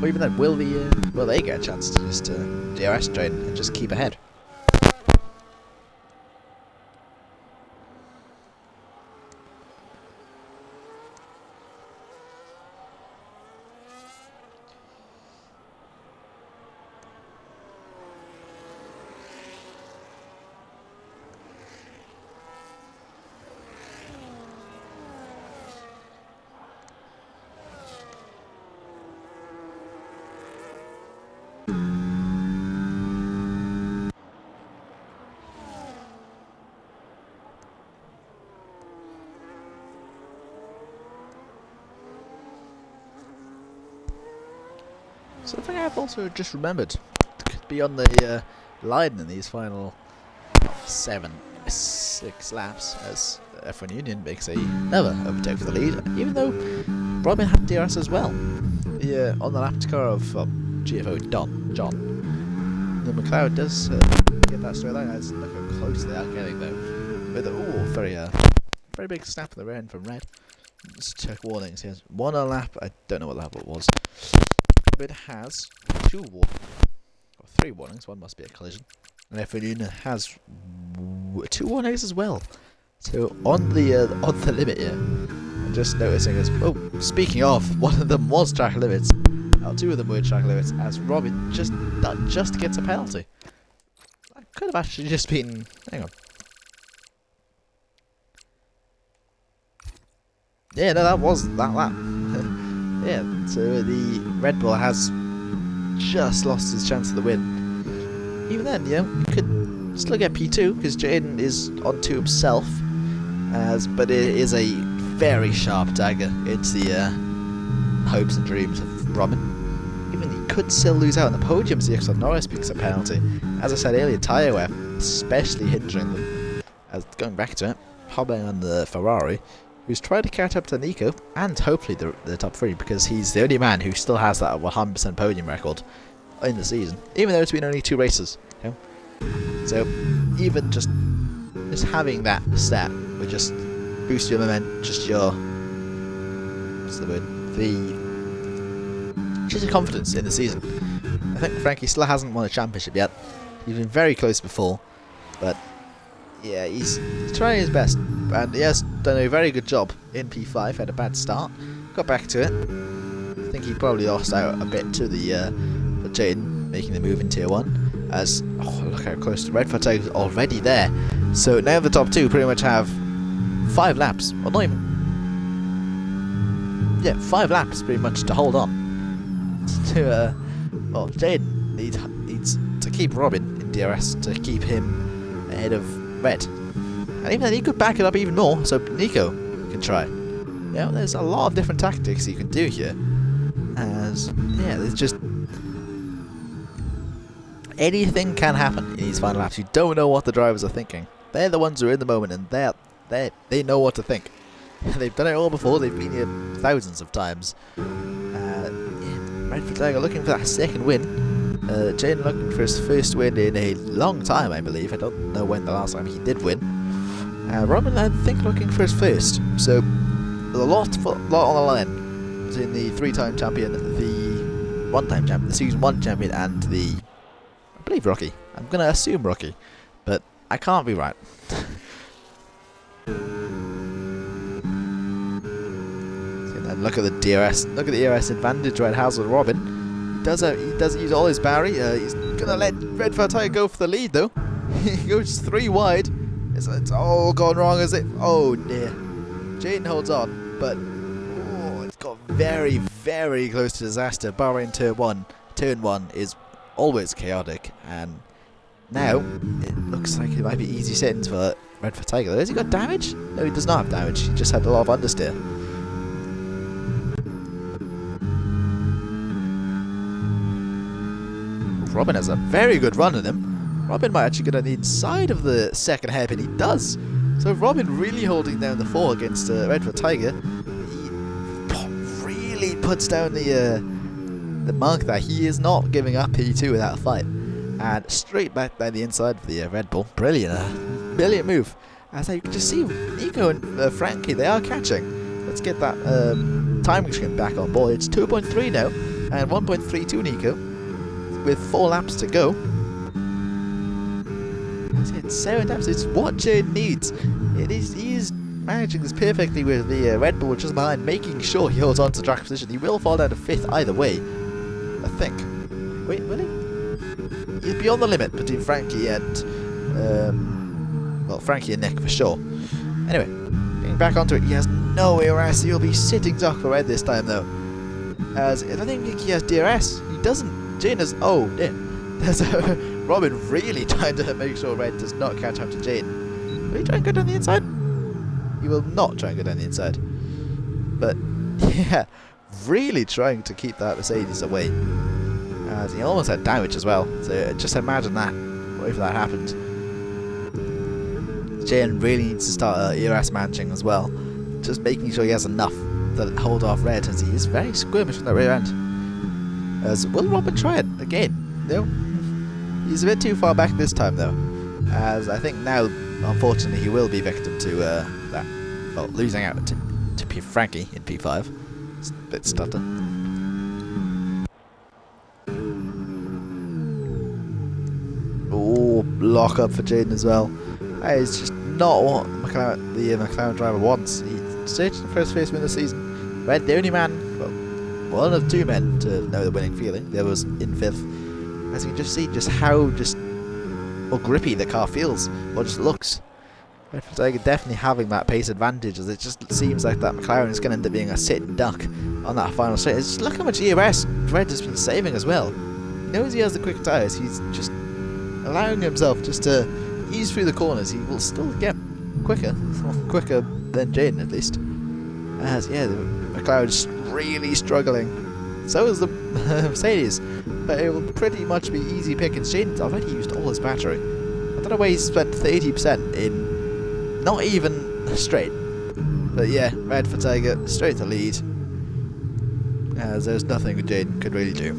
Or even then, will they get a chance to just DRS train and just keep ahead? Something I've also just remembered could be on the line in these final 6 laps, as F1 Union makes another overtake for the lead, even though Robin had DRS as well. On the lap car of GFO John. The McLaren does get that straight line. Let's look how close they are getting though. With very big snap at the rear end from Red. Let's check warnings. He has 1 on a lap. I don't know what lap it was. It has 2 or 3 warnings. 1 must be a collision, and F1 Union has 2 warnings as well. So on the limit here, I'm just noticing as speaking of, one of them was track limits. 2 of them were track limits, as Robin just gets a penalty. could have actually just been... Hang on. Yeah, no, that was that lap. Yeah, so the Red Bull has just lost his chance of the win. Even then, you know, you could still get P2 because Jaden is onto himself, but it is a very sharp dagger into the hopes and dreams of Robin. Even he could still lose out on the podium as the EXFL Norris because of penalty. As I said earlier, tyre wear especially hindering them. As going back to it, hobbling on the Ferrari, who's trying to catch up to Nico and hopefully the top three, because he's the only man who still has that 100% podium record in the season, even though it's been only 2 races. You know? So even just having that stat would just boost your momentum, just your just your confidence in the season. I think Frankie still hasn't won a championship yet. He's been very close before, but yeah, he's trying his best, and he has done a very good job in P5. Had a bad start, got back to it. I think he probably lost out a bit to the Jaden making the move in Tier 1. As look how close to Red Flag is already there. So now the top 2 pretty much have 5 laps, or not even. Yeah, 5 laps pretty much to hold on. To well, Jaden needs to keep Robin in DRS to keep him ahead of Red, and even then he could back it up even more, so Nico can try. Yeah, there's a lot of different tactics you can do here. As yeah, there's just anything can happen in these final laps. You don't know what the drivers are thinking. They're the ones who are in the moment, and they know what to think. They've done it all before. They've been here thousands of times. Red Flag are looking for that second win. Jaden looking for his first win in a long time, I believe. I don't know when the last time he did win. Robin, I think, looking for his first. So, a lot on the line between the 3-time champion, the 1-time champion, the Season 1 champion, and the, I believe, rookie. I'm going to assume rookie, but I can't be right. And look at the DRS. Look at the DRS advantage Red has with Robin. He does use all his Barry. He's gonna let Red Fire go for the lead though. He goes 3 wide. It's all gone wrong, is it? Oh dear. Jaden holds on, but it's got very, very close to disaster. Bahrain turn 1 is always chaotic, and now it looks like it might be easy settings for Red Fire Tiger. Has he got damage? No, he does not have damage. He just had a lot of understeer. Robin has a very good run in him. Robin might actually get on the inside of the second hairpin. He does. So Robin really holding down the 4 against Redford Tiger. He really puts down the mark there. He is not giving up P2 without a fight. And straight back down the inside of the Red Bull. Brilliant. Brilliant move. As you can just see, Nico and Frankie, they are catching. Let's get that timing screen back on board. It's 2.3 now. And 1.32 Nico. With 4 laps to go. It's 7 laps. It's what Jaden needs. He is managing this perfectly with the Red Bull just behind, making sure he holds on to the track position. He will fall down to 5th either way, I think. Wait, will he? He's beyond the limit between Frankie and Frankie and Nick for sure. Anyway, getting back onto it, he has no ERS. He'll be sitting duck for Red this time though. As I don't think he has DRS. He doesn't. Jane is, oh dear, there's Robin really trying to make sure Red does not catch up to Jane. Will he try and go down the inside? He will not try and go down the inside. But, yeah, really trying to keep that Mercedes away. As he almost had damage as well, so just imagine that, what if that happened. Jane really needs to start ERS managing as well, just making sure he has enough to hold off Red, as he is very squirmish from that rear end. As will Robin try it again? No, he's a bit too far back this time though. As I think now, unfortunately, he will be victim to that. Well, losing out to Frankie in P5. It's a bit stutter. Oh, lock up for Jaden as well. That is just not what the McLaren driver wants. He's searching for his first win of the season. Red, the only man. One of 2 men to know the winning feeling. There was in 5th. As you can just see just how or grippy the car feels, or just looks. Red Fatiga definitely having that pace advantage, as it just seems like that McLaren is going to end up being a sitting duck on that final straight. Just look how much ERS Red has been saving as well. He knows he has the quick tyres, he's just allowing himself just to ease through the corners. He will still get quicker than Jaden at least. As yeah, the McLaren's really struggling. So is the Mercedes, but it will pretty much be easy pickings. Jaden's already used all his battery. I don't know why he spent 30% in not even straight. But yeah, Red Fatiga straight to lead, as there's nothing Jaden could really do.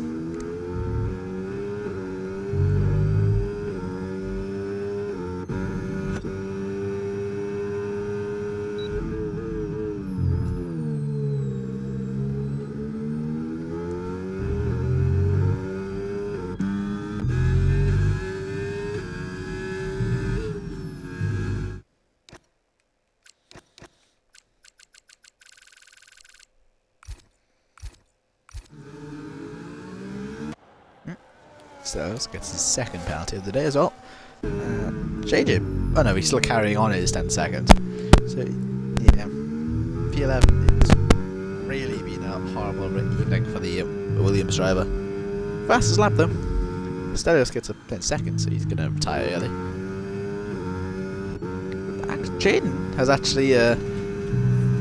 So let's get his second penalty of the day as well. JJ, oh no, he's still carrying on his 10 seconds. So yeah, P11, it's really been a horrible evening for the Williams driver. Fastest lap though. Stelios gets a 10 seconds, so he's going to retire early. Jaden has actually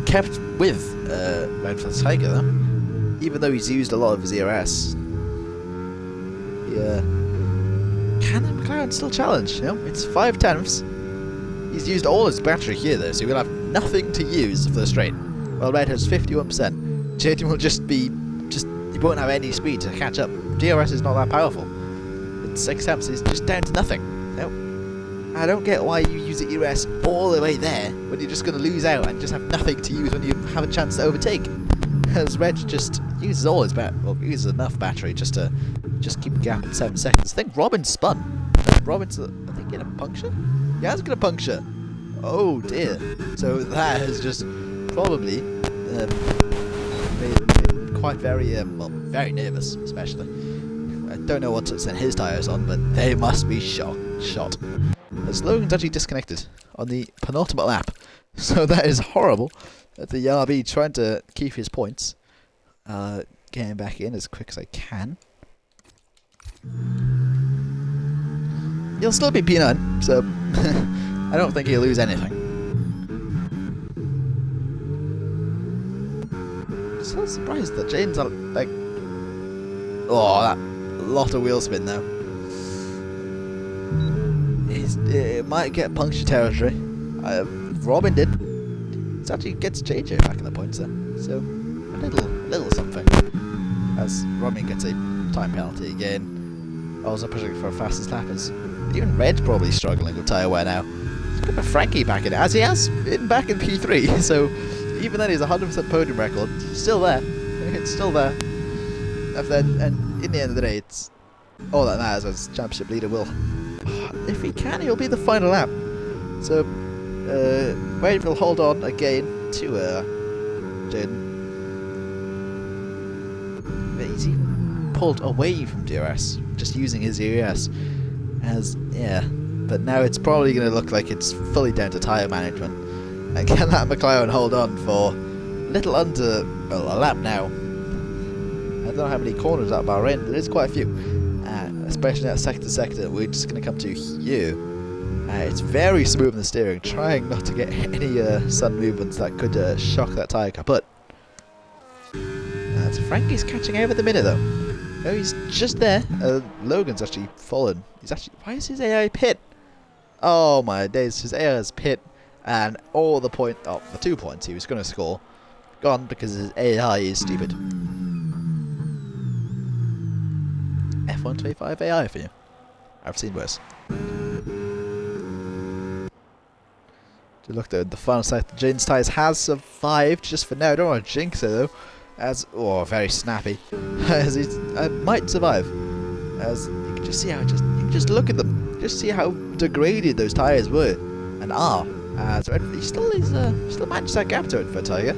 kept with Red Fatiga though, even though he's used a lot of his ERS. Can McLaren still challenge? You know, it's 5 tenths. He's used all his battery here though, so he will have nothing to use for the straight. Well, Red has 51%. Jaden will he won't have any speed to catch up. DRS is not that powerful. It's 6 tenths, it's just down to nothing. No, I don't get why you use the ERS all the way there when you're just going to lose out and just have nothing to use when you have a chance to overtake. As Red just uses all his uses enough battery just to keep the gap at 7 seconds. I think Robin spun. Robin's, I think, in a puncture? Yeah, he's going to puncture. Oh dear. So that has just probably made him quite very nervous, especially. I don't know what's in his tyres on, but they must be shot. As Logan's actually disconnected on the penultimate lap. So that is horrible. The RB trying to keep his points. Getting back in as quick as I can. He'll still be P9, so I don't think he'll lose anything. So surprised that Jaden's like, oh, that lot of wheel spin though. It might get puncture territory. Robin did. It actually gets JJ back in the points there, so a little something. As Robin gets a time penalty again. Also pushing for fastest lappers. Even Red's probably struggling with tyre wear now. He's got Frankie back in it, as he has been back in P3. So even then, he's 100% podium record. It's still there. It's still there. And in the end of the day, it's all that matters as championship leader will. If he can, he'll be the final lap. So Wade will hold on again to Jaden. But he's even pulled away from DRS, just using his ERS. But now it's probably going to look like it's fully down to tyre management. And can that McLaren hold on for a little under a lap now? I don't know how many corners at Bahrain, there is quite a few. Especially that sector we're just going to come to here. It's very smooth in the steering, trying not to get any sudden movements that could shock that tyre kaput. So Frankie's catching over the minute though. No, he's just there. Logan's actually fallen. Why is his AI pit? Oh my days, his AI is pit, and all the the 2 points he was going to score, gone because his AI is stupid. F125 AI for you. I've seen worse. To look though, the final sight, Jaden's tyres has survived just for now. I don't want to jinx it though. Very snappy. As he might survive. As you can just see how you can just look at them, just see how degraded those tyres were and are. As he still managed that gap to it for Tiger,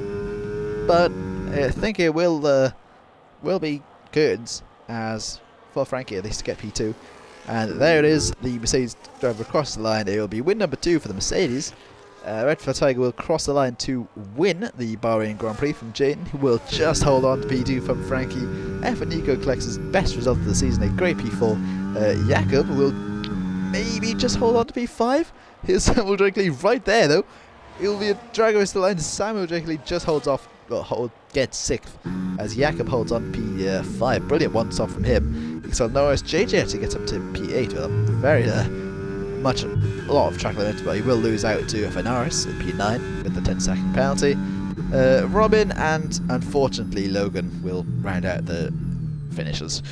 but I think it will be good as for Frankie at least to get P2. And there it is, the Mercedes driver across the line. It will be win number 2 for the Mercedes. Red for Tiger will cross the line to win the Bahrain Grand Prix from Jayden, who will just hold on to P2 from Frankie. F1 Nico collects his best result of the season, a great P4. Jakob will maybe just hold on to P5. Here's Samuel Drinkley right there though. It'll be a drag race to the line. Samuel Drinkley just holds off, gets 6th as Jakob holds on P5. Brilliant one stop from him. So Norris JJ actually gets up to P8 with a very a lot of track limits, but he will lose out to Norris at P9 with the 10-second penalty. Robin and unfortunately Logan will round out the finishers.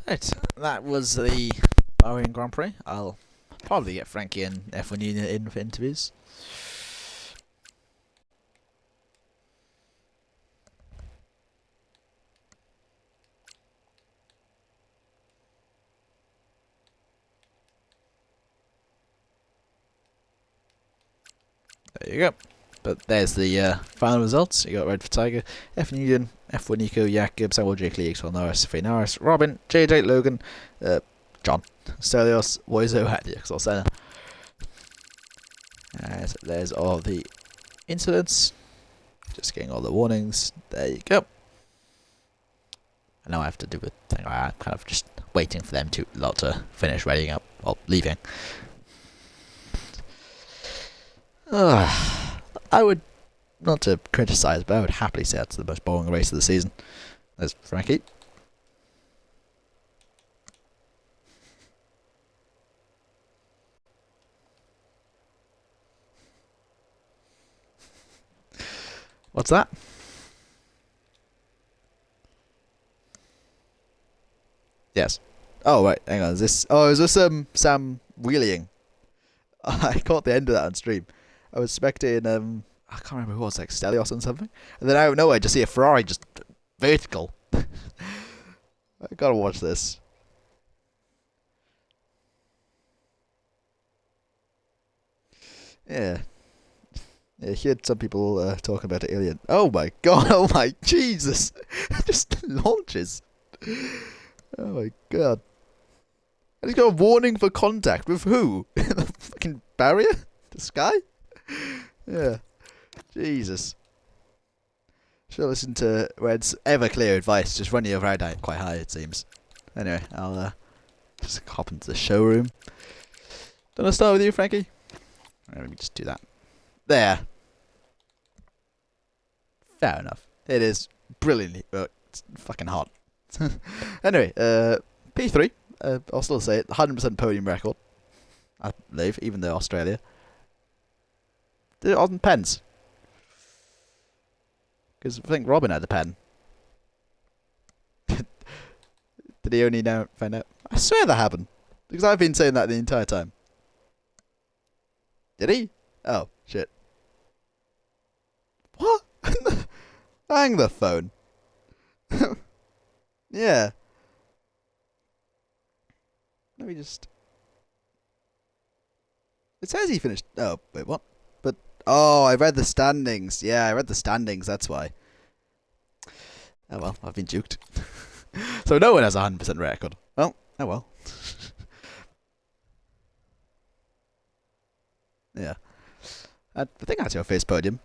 Right, that was the Bahrain Grand Prix. I'll probably get Frankie and F1 Union in for interviews. There you go. But there's the final results. You got Red for Tiger, F1 Union, F1 Nico, Jakob, Samuel Jake Lee, EXFL Norris, Faye Norris, Robin, JJ Logan, John, Stelios, Woizo, Hattie, EXFL Senna. So there's all the incidents. Just getting all the warnings. There you go. And now I have to do a thing. I'm kind of just waiting for them to finish readying up or leaving. I would, not to criticise, but I would happily say that's the most boring race of the season. There's Frankie. What's that? Yes. Oh, right, hang on. Is this... Oh, is this Sam wheeling? I caught the end of that on stream. I was spectating, I can't remember who it was, like Stelios or something. And then out of nowhere, I just see a Ferrari just vertical. I gotta watch this. Yeah. Yeah, he had some people talking about the alien. Oh my god, oh my Jesus! Just launches. Oh my god. And he's got a warning for contact with who? The fucking barrier? The sky? Yeah. Jesus. Should listen to Red's ever clear advice. Just run your ride out quite high, it seems. Anyway, I'll just hop into the showroom. Don't I start with you, Frankie? Right, let me just do that. There. Fair enough. It is brilliantly, it's fucking hot. Anyway, P3. I'll still say it. 100% podium record. I believe, even though Australia. Did it on pens? Because I think Robin had the pen. Did he only now find out? I swear that happened. Because I've been saying that the entire time. Did he? Oh, shit. What? Hang the phone. Yeah. Let me just... It says he finished... Oh, wait, what? But... Oh, I read the standings. Yeah, I read the standings, that's why. Oh well, I've been juked. So no one has a 100% record. Well, oh well. Yeah. I think that's your first podium.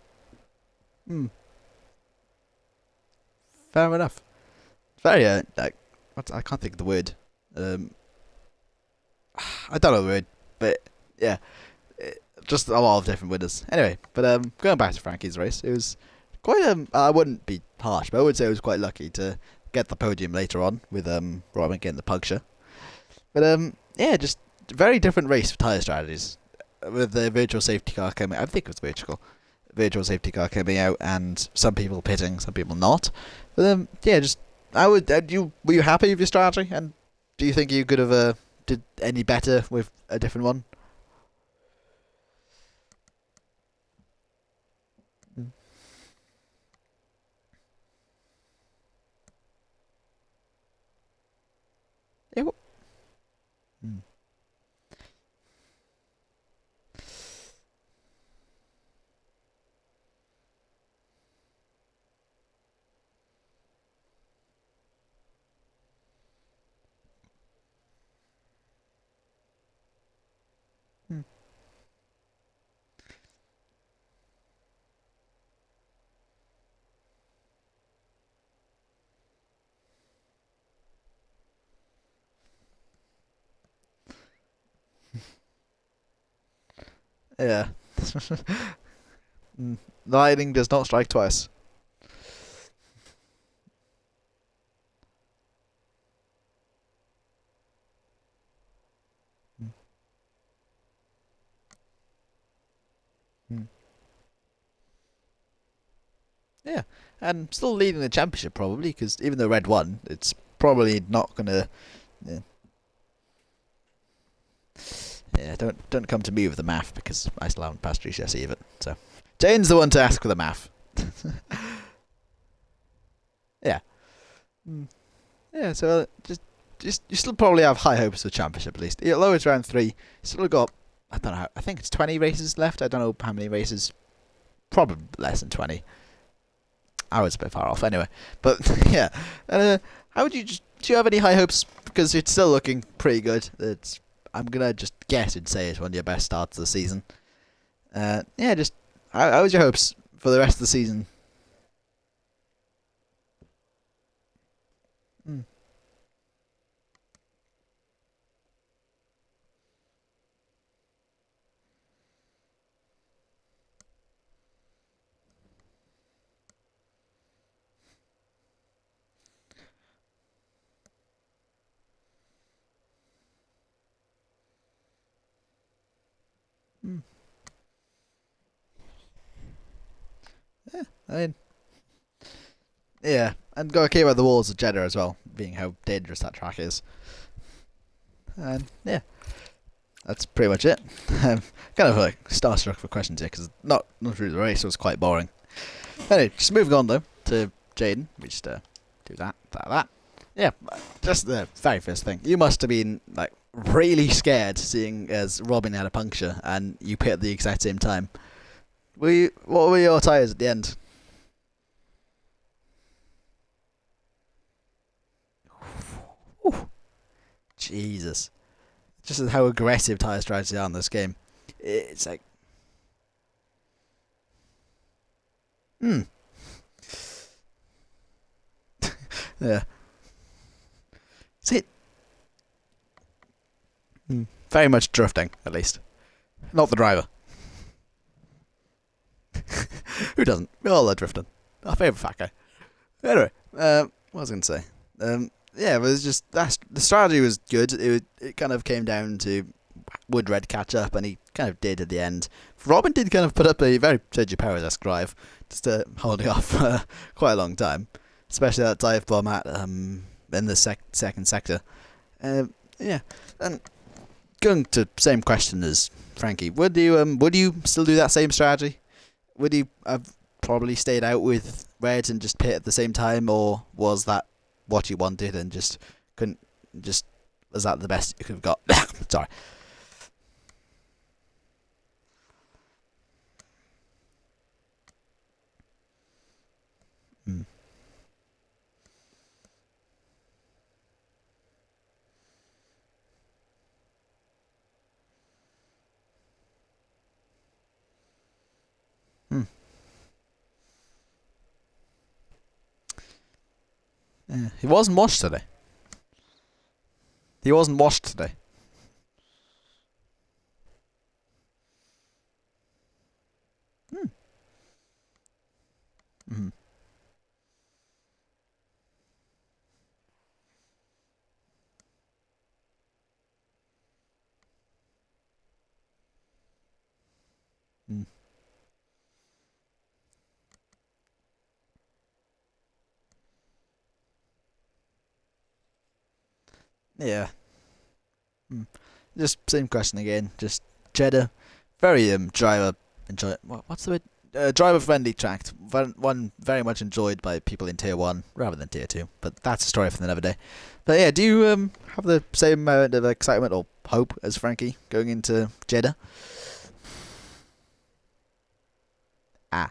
Fair enough. Very, like... I can't think of the word. I don't know the word, but... Yeah. Just a lot of different winners. Anyway, but going back to Frankie's race, it was quite I wouldn't be harsh, but I would say I was quite lucky to get the podium later on with Robin getting the puncture. But yeah, just very different race for tyre strategies. With the virtual safety car coming, I think it was virtual safety car coming out, and some people pitting, some people not. But yeah, just I would. Were you happy with your strategy? And do you think you could have did any better with a different one? Mm. Yeah. Mm. Mm. Yeah. Mm. Lightning does not strike twice. Mm. Mm. Yeah, and still leading the championship probably because even though Red won, it's probably not gonna. Yeah, yeah, don't come to me with the math because I still haven't passed GCSE of it. So Jane's the one to ask for the math. Yeah. Mm. Yeah, so just you still probably have high hopes for championship at least. Although it's round three, you still got I don't know. I think it's 20 races left. I don't know how many races. Probably less than 20. I was a bit far off anyway. But yeah, how would you? Do you have any high hopes? Because it's still looking pretty good. I'm gonna just guess and say it's one of your best starts of the season. Yeah, just how was your hopes for the rest of the season? Mm. Mm. Yeah, I mean, yeah, and got to keep out the walls of Jeddah as well, being how dangerous that track is. And yeah, that's pretty much it. Kind of like starstruck for questions here because not really the race was quite boring. Anyway, just moving on though to Jaden. We just do that. Yeah, just the very first thing. You must have been like really scared seeing as Robin had a puncture and you pit at the exact same time. What were your tyres at the end? Ooh, Jesus. Just how aggressive tyre strategies are in this game. It's like, hmm. Yeah. See, very much drifting, at least. Not the driver. Who doesn't? We all love drifting. Our favourite fat guy. Anyway, what was I going to say? Yeah, it was just the strategy was good. It kind of came down to would Red catch up, and he kind of did at the end. Robin did kind of put up a very Sergio Perez-esque drive, just holding off for quite a long time, especially that dive bomb at in the second sector. Yeah, and going to same question as Frankie, would you still do that same strategy? Would you have probably stayed out with Red and just pit at the same time, or was that what you wanted and just couldn't just was that the best you could have got? Sorry. Mm. Mm. Yeah. He wasn't washed today. He wasn't washed today. Hmm. Mm-hmm. Mm. Yeah. Mm. Just same question again. Just Jeddah, very driver enjoy. What's the word? Driver friendly track. One very much enjoyed by people in tier 1 rather than tier 2. But that's a story for another day. But yeah, do you have the same amount of excitement or hope as Frankie going into Jeddah? Ah.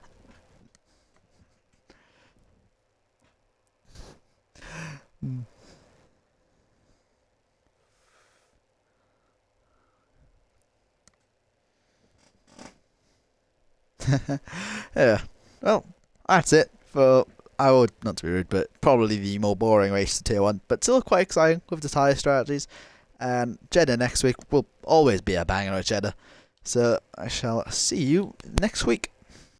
Mm. Yeah. Well, that's it for. I would not to be rude, but probably the more boring race to tier 1, but still quite exciting with the tyre strategies. And Jeddah next week will always be a banger at Jeddah. So I shall see you next week.